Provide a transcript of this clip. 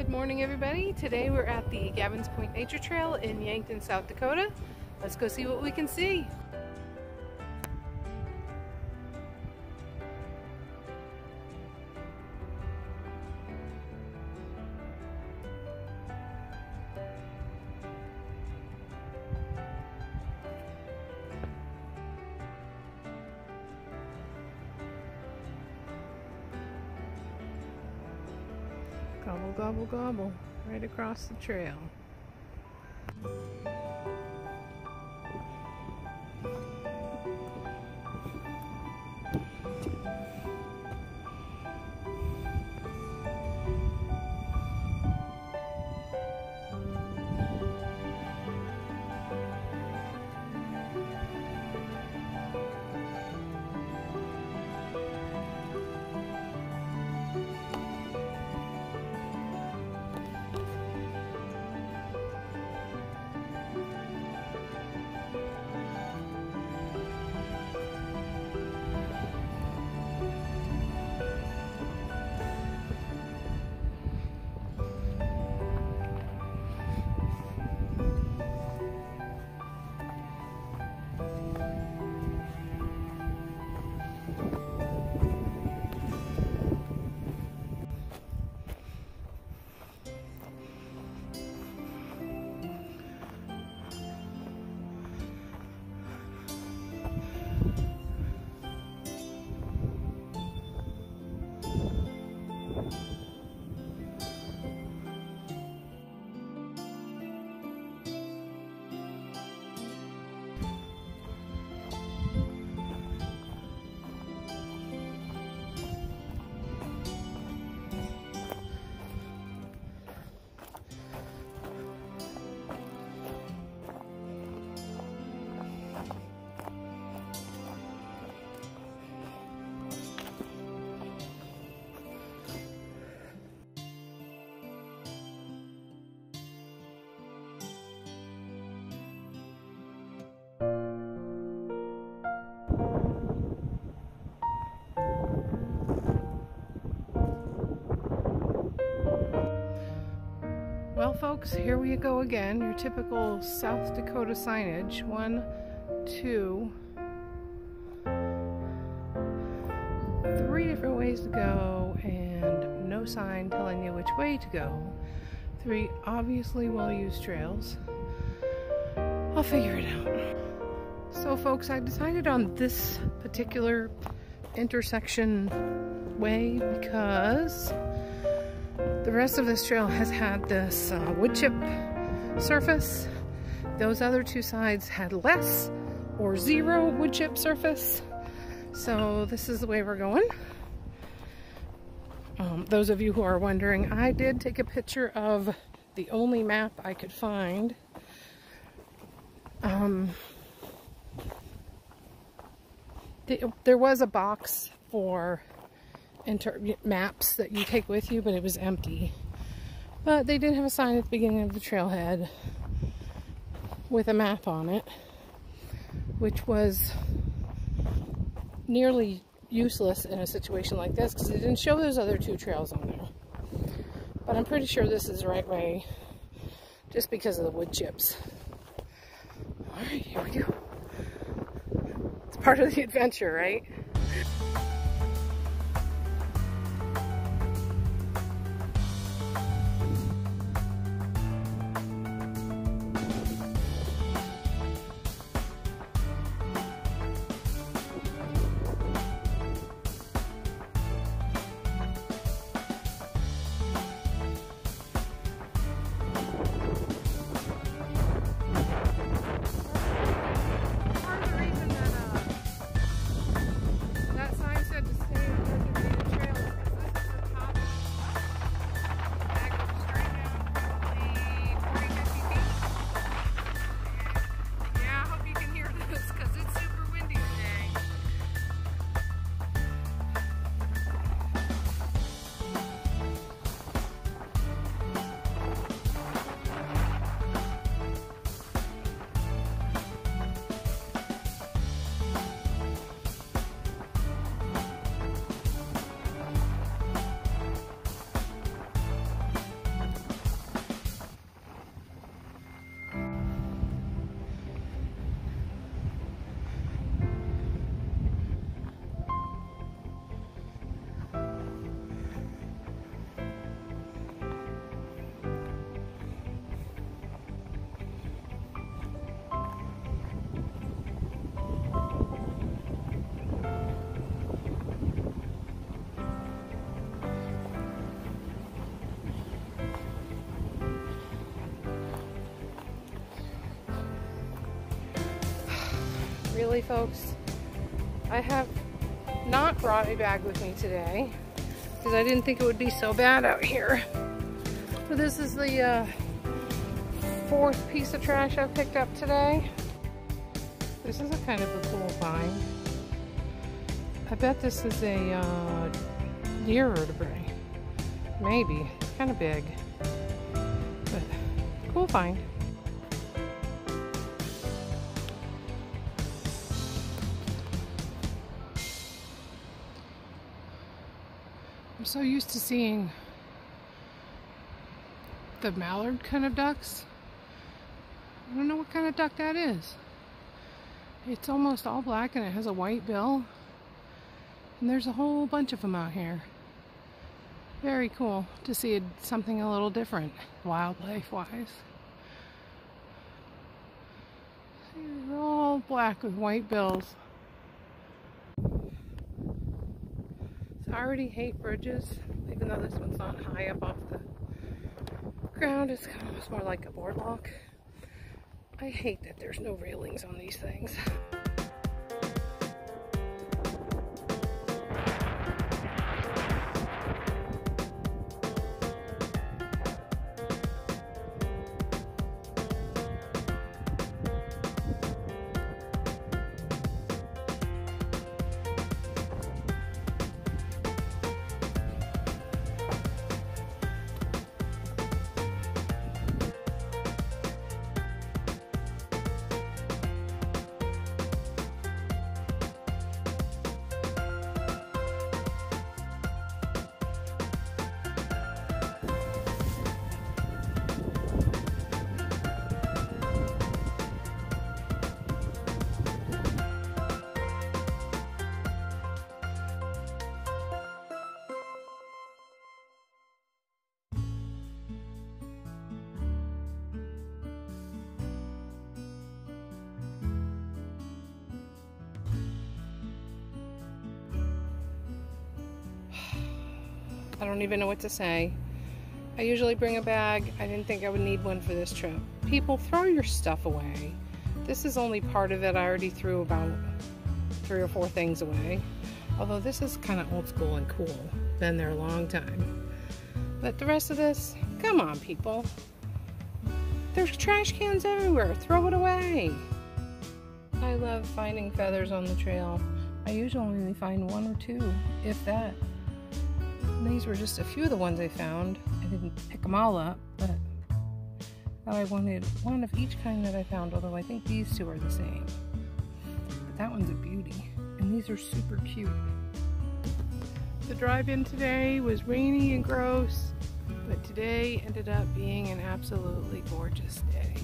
Good morning, everybody. Today we're at the Gavins Point Nature Trail in Yankton, South Dakota. Let's go see what we can see. Gobble, gobble, gobble, right across the trail. Well, folks, here we go again. Your typical South Dakota signage. 1, 2, 3 different ways to go and no sign telling you which way to go. 3 obviously well-used trails. I'll figure it out. So, folks, I decided on this particular intersection way because the rest of this trail has had this wood chip surface. Those other 2 sides had less or 0 wood chip surface. So this is the way we're going. Those of you who are wondering, I did take a picture of the only map I could find. There was a box for maps that you take with you, but it was empty. But they did have a sign at the beginning of the trailhead with a map on it, which was nearly useless in a situation like this because it didn't show those other 2 trails on there. But I'm pretty sure this is the right way just because of the wood chips. Alright, here we go. It's part of the adventure, right? Sign honestly, folks, I have not brought a bag with me today because I didn't think it would be so bad out here. But this is the fourth piece of trash I've picked up today. This is a kind of a cool find. I bet this is a deer vertebrae. Maybe. Kind of big. But cool find. I'm so used to seeing the mallard kind of ducks. I don't know what kind of duck that is. It's almost all black and it has a white bill. And there's a whole bunch of them out here. Very cool to see something a little different, wildlife-wise. They're all black with white bills. So I already hate bridges, even though this one's not high up off the ground. It's almost more like a boardwalk. I hate that there's no railings on these things. I don't even know what to say. I usually bring a bag. I didn't think I would need one for this trip. People, throw your stuff away. This is only part of it. I already threw about 3 or 4 things away. Although this is kind of old school and cool. Been there a long time. But the rest of this, come on people. There's trash cans everywhere. Throw it away. I love finding feathers on the trail. I usually only find 1 or 2, if that. And these were just a few of the ones I found. I didn't pick them all up, but I wanted one of each kind that I found, although I think these 2 are the same. But that one's a beauty, and these are super cute. The drive-in today was rainy and gross, but today ended up being an absolutely gorgeous day.